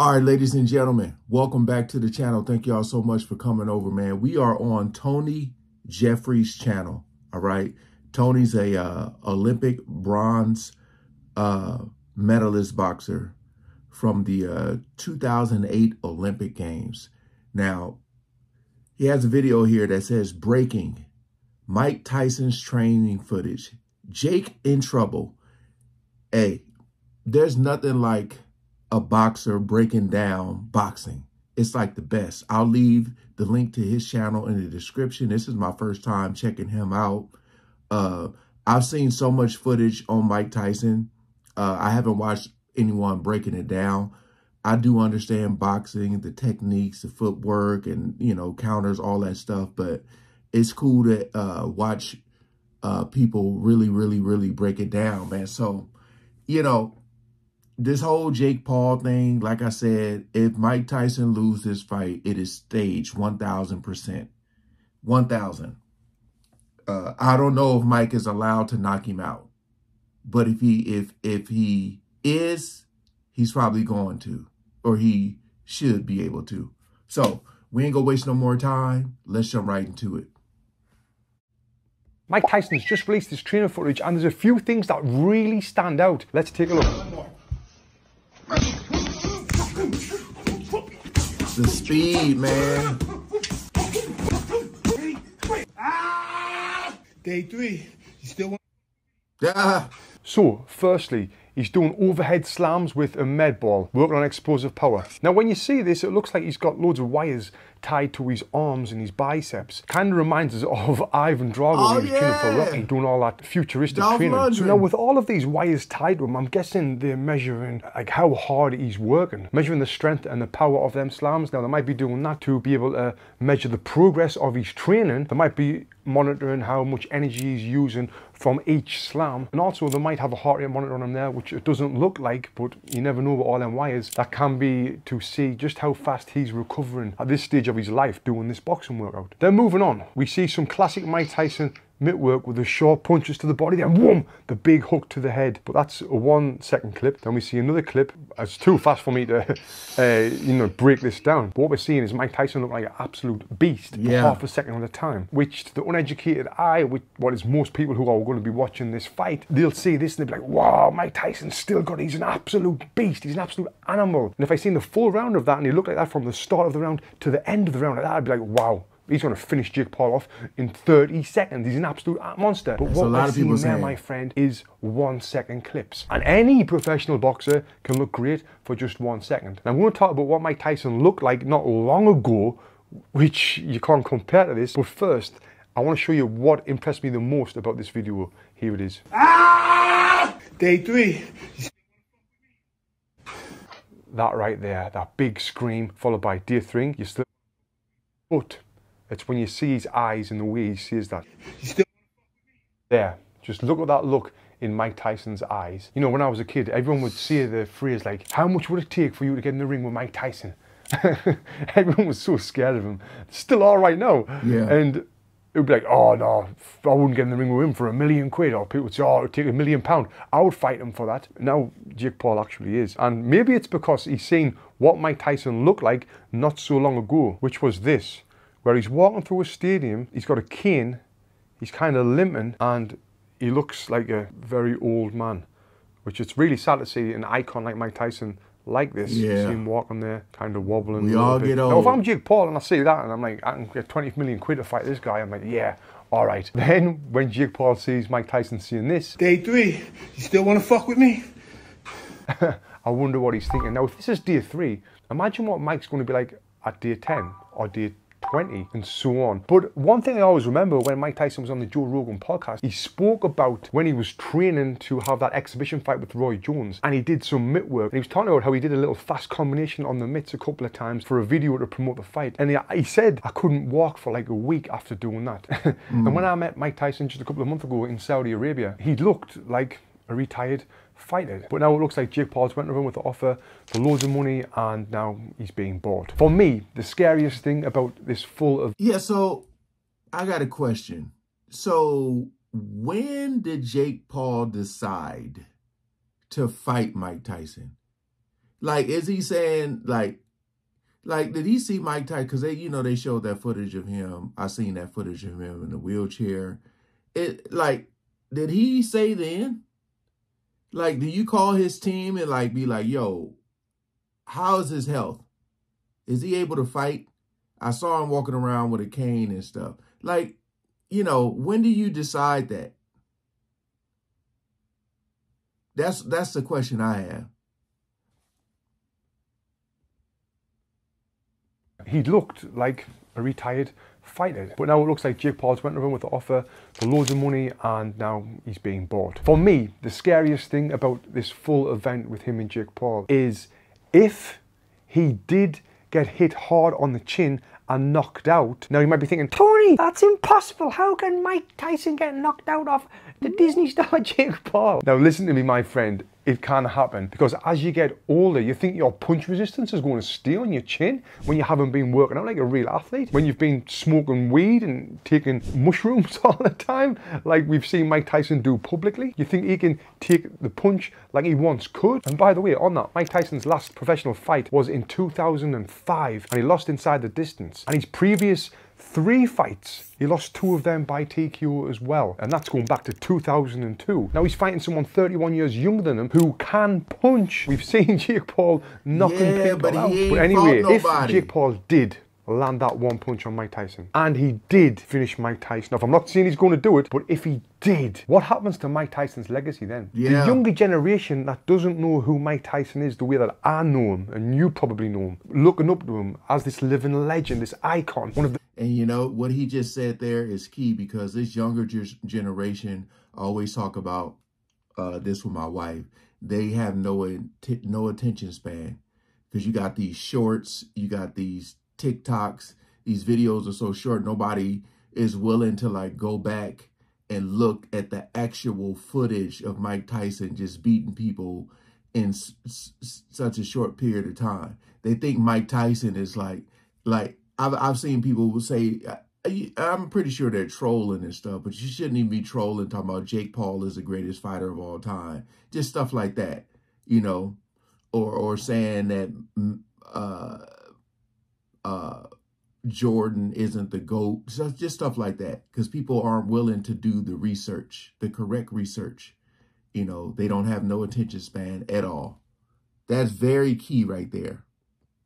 All right, ladies and gentlemen, welcome back to the channel. Thank y'all so much for coming over, man. We are on Tony Jeffries' channel, all right? Tony's a Olympic bronze medalist boxer from the 2008 Olympic Games. Now, he has a video here that says, breaking, Mike Tyson's training footage. Jake in trouble. Hey, there's nothing like a boxer breaking down boxing. It's like the best. I'll leave the link to his channel in the description. This is my first time checking him out. I've seen so much footage on Mike Tyson. I haven't watched anyone breaking it down. I do understand boxing, the techniques, the footwork, and, you know, counters, all that stuff. But it's cool to watch people really break it down, man. So, you know, this whole Jake Paul thing, like I said, if Mike Tyson loses this fight, it is staged 1,000%. 1,000. I don't know if Mike is allowed to knock him out, but if he is, he's probably going to, or he should be able to. So we ain't gonna waste no more time. Let's jump right into it. Mike Tyson's just released his training footage, and there's a few things that really stand out. Let's take a look. The speed, man. Day 3, you still want? Yeah. So, firstly, he's doing overhead slams with a med ball, working on explosive power. Now, when you see this, it looks like he's got loads of wires tied to his arms and his biceps. Kind of reminds us of Ivan Drago when he was training for Rocky, doing all that futuristic training. So now, with all of these wires tied to him, I'm guessing they're measuring like how hard he's working, measuring the strength and the power of them slams. Now, they might be doing that to be able to measure the progress of his training. They might be monitoring how much energy he's using from each slam, and also they might have a heart rate monitor on him there, which it doesn't look like, but you never know with all them wires. That can be to see just how fast he's recovering at this stage of his life doing this boxing workout. Then moving on, we see some classic Mike Tyson mitt work with the short punches to the body, then whoom, the big hook to the head. But that's a 1 second clip. Then we see another clip. It's too fast for me to you know, break this down. But what we're seeing is Mike Tyson look like an absolute beast for half a second at a time, which to the uneducated eye, which what is most people who are going to be watching this fight, they'll see this and they'll be like, wow, Mike Tyson's still got, he's an absolute beast, he's an absolute animal. And if I seen the full round of that and he looked like that from the start of the round to the end of the round like that, I'd be like, wow, he's going to finish Jake Paul off in 30 seconds. He's an absolute monster. But what we're seeing there, my friend, is 1 second clips. And any professional boxer can look great for just 1 second. Now, I'm going to talk about what Mike Tyson looked like not long ago, which you can't compare to this. But first, I want to show you what impressed me the most about this video. Here it is. Day 3. That right there, that big scream, followed by day 3. You still... But it's when you see his eyes and the way he says that. There, just look at that look in Mike Tyson's eyes. You know, when I was a kid, everyone would say the phrase like, how much would it take for you to get in the ring with Mike Tyson? Everyone was so scared of him. Still are right now. Yeah. And it would be like, oh no, I wouldn't get in the ring with him for £1 million. Or people would say, oh, it would take £1 million. I would fight him for that. Now, Jake Paul actually is. And maybe it's because he's seen what Mike Tyson looked like not so long ago, which was this, where he's walking through a stadium, he's got a cane, he's kind of limping, and he looks like a very old man, which it's really sad to see an icon like Mike Tyson like this. Yeah. You see him walking there, kind of wobbling. We all get old. Now, if I'm Jake Paul and I see that and I'm like, I can get 20 million quid to fight this guy, I'm like, yeah, all right. Then when Jake Paul sees Mike Tyson seeing this, Day 3, you still want to fuck with me? I wonder what he's thinking. Now, if this is day 3, imagine what Mike's going to be like at day 10 or day 20 and so on. But one thing I always remember when Mike Tyson was on the Joe Rogan podcast, he spoke about when he was training to have that exhibition fight with Roy Jones, and he did some mitt work. And he was talking about how he did a little fast combination on the mitts a couple of times for a video to promote the fight. And he said, I couldn't walk for like a week after doing that. And when I met Mike Tyson just a couple of months ago in Saudi Arabia, he looked like a retired fighter. But now it looks like Jake Paul's went over with the offer for loads of money and now he's being bought. For me, the scariest thing about this full of... Yeah, so I got a question. So when did Jake Paul decide to fight Mike Tyson? Like, is he saying, like, did he see Mike Tyson? Because they showed that footage of him. I seen that footage of him in the wheelchair. Did he say then? Like, do you call his team and, like, be like, yo, how's his health? Is he able to fight? I saw him walking around with a cane and stuff. Like, when do you decide that? That's the question I have. He looked like a retired fighter, but now it looks like Jake Paul's went around with the offer for loads of money and now he's being bought. For me, the scariest thing about this full event with him and Jake Paul is if he did get hit hard on the chin and knocked out. Now you might be thinking, Tony, that's impossible. How can Mike Tyson get knocked out off the Disney star Jake Paul? Now listen to me, my friend. It can happen because as you get older, you think your punch resistance is going to stay on your chin when you haven't been working out like a real athlete. When you've been smoking weed and taking mushrooms all the time, like we've seen Mike Tyson do publicly. You think he can take the punch like he once could. And by the way, on that, Mike Tyson's last professional fight was in 2005 and he lost inside the distance. And his previous 3 fights, he lost 2 of them by TKO as well. And that's going back to 2002. Now he's fighting someone 31 years younger than him who can punch. We've seen Jake Paul knocking people out. But anyway, if Jake Paul did land that one punch on Mike Tyson, and he did finish Mike Tyson off, I'm not saying he's going to do it, but if he did, what happens to Mike Tyson's legacy then? The younger generation that doesn't know who Mike Tyson is the way that I know him, and you probably know him, looking up to him as this living legend, this icon, one of the... And what he just said there is key, because this younger generation, I always talk about this with my wife, they have no attention span, because you got these shorts, you got these TikToks, these videos are so short, nobody is willing to like go back and look at the actual footage of Mike Tyson just beating people in such a short period of time. They think Mike Tyson is like I've seen people who say, I'm pretty sure they're trolling and stuff, but you shouldn't even be trolling talking about Jake Paul is the greatest fighter of all time. Just stuff like that, or saying that Jordan isn't the GOAT. Just stuff like that, because people aren't willing to do the research, the correct research. They don't have no attention span at all. That's very key right there.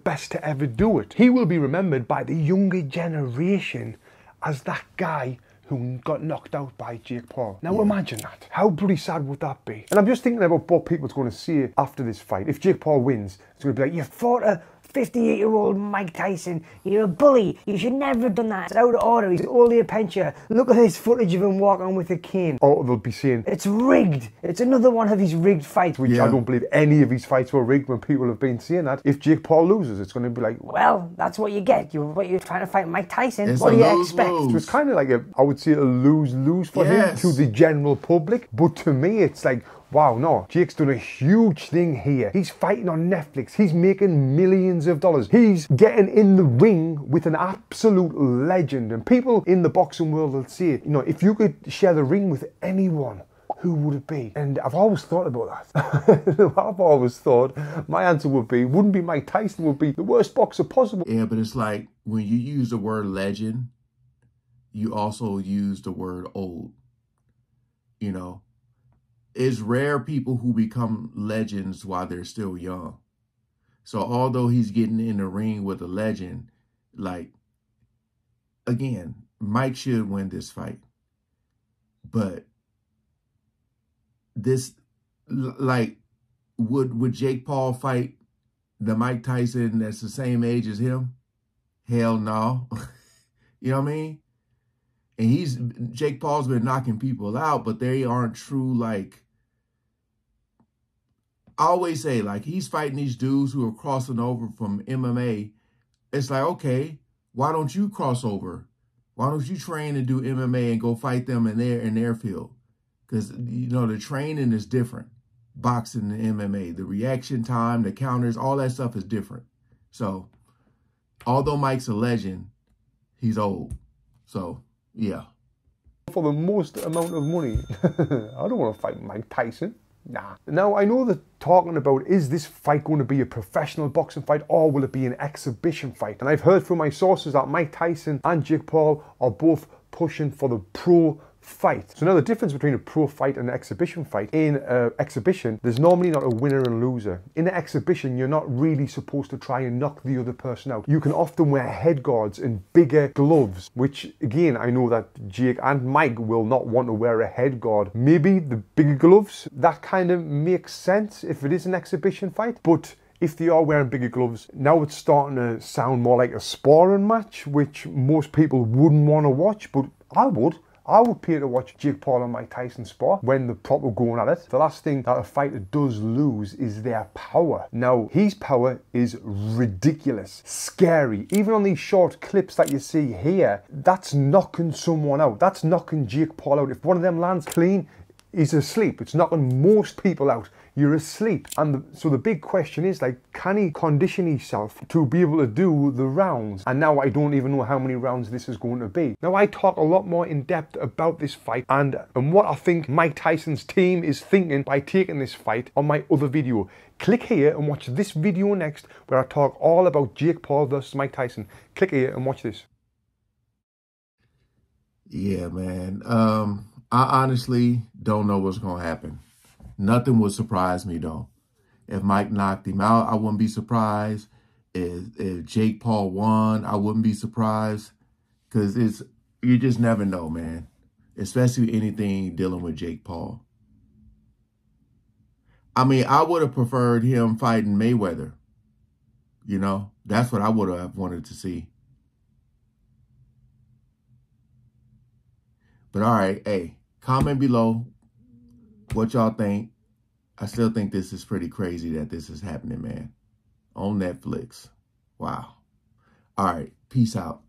Best to ever do it. He will be remembered by the younger generation as that guy who got knocked out by Jake Paul. Now imagine that. How bloody sad would that be? And I'm just thinking about what people's going to say after this fight. If Jake Paul wins, it's going to be like, you fought a 58-year-old Mike Tyson. You're a bully. You should never have done that. It's out of order. He's only a pensioner. Look at this footage of him walking with a cane. Or they'll be saying, it's rigged. It's another one of his rigged fights, which I don't believe any of his fights were rigged when people have been saying that. If Jake Paul loses, it's going to be like, well, that's what you get. You're trying to fight Mike Tyson. What do you expect? So it's kind of like I would say a lose-lose for him to the general public. But to me, it's like, wow, no, Jake's done a huge thing here. He's fighting on Netflix. He's making millions of dollars. He's getting in the ring with an absolute legend. And people in the boxing world will say, if you could share the ring with anyone, who would it be? And I've always thought about that. I've always thought my answer wouldn't be Mike Tyson, would be the worst boxer possible. Yeah, but it's like when you use the word legend, you also use the word old, It's rare people who become legends while they're still young. So although he's getting in the ring with a legend, again, Mike should win this fight. But would Jake Paul fight the Mike Tyson that's the same age as him? Hell no. You know what I mean? And Jake Paul's been knocking people out, but they aren't true, I always say, he's fighting these dudes who are crossing over from MMA. It's like, okay, why don't you cross over? Why don't you train and do MMA and go fight them in their field? Because, the training is different. Boxing and MMA, the reaction time, the counters, all that stuff is different. So, although Mike's a legend, he's old. So, yeah. For the most amount of money, I don't want to fight Mike Tyson. Nah. Now, I know that talking about, is this fight going to be a professional boxing fight or will it be an exhibition fight? And I've heard from my sources that Mike Tyson and Jake Paul are both pushing for the pro fight. So now the difference between a pro fight and an exhibition fight, in an exhibition, there's normally not a winner and loser. In an exhibition, you're not really supposed to try and knock the other person out. You can often wear head guards and bigger gloves, which again, I know that Jake and Mike will not want to wear a head guard. Maybe the bigger gloves, that kind of makes sense if it is an exhibition fight, but if they are wearing bigger gloves, now it's starting to sound more like a sparring match, which most people wouldn't want to watch, but I would. I would pay to watch Jake Paul and Mike Tyson spar when they're proper going at it. The last thing that a fighter does lose is their power. Now, his power is ridiculous, scary. Even on these short clips that you see here, that's knocking someone out. That's knocking Jake Paul out. If one of them lands clean, he's asleep. It's knocking most people out. You're asleep. And so the big question is, like, can he condition himself to be able to do the rounds? And now I don't even know how many rounds this is going to be. Now, I talk a lot more in depth about this fight and what I think Mike Tyson's team is thinking by taking this fight on my other video. Click here and watch this video next, where I talk all about Jake Paul versus Mike Tyson. Click here and watch this. Yeah, man. I honestly don't know what's going to happen. Nothing would surprise me, though. If Mike knocked him out, I wouldn't be surprised. If Jake Paul won, I wouldn't be surprised. Because you just never know, man. Especially anything dealing with Jake Paul. I mean, I would have preferred him fighting Mayweather. You know, that's what I would have wanted to see. But all right, hey, comment below what y'all think. I still think this is pretty crazy that this is happening, man. On Netflix. Wow. All right, peace out.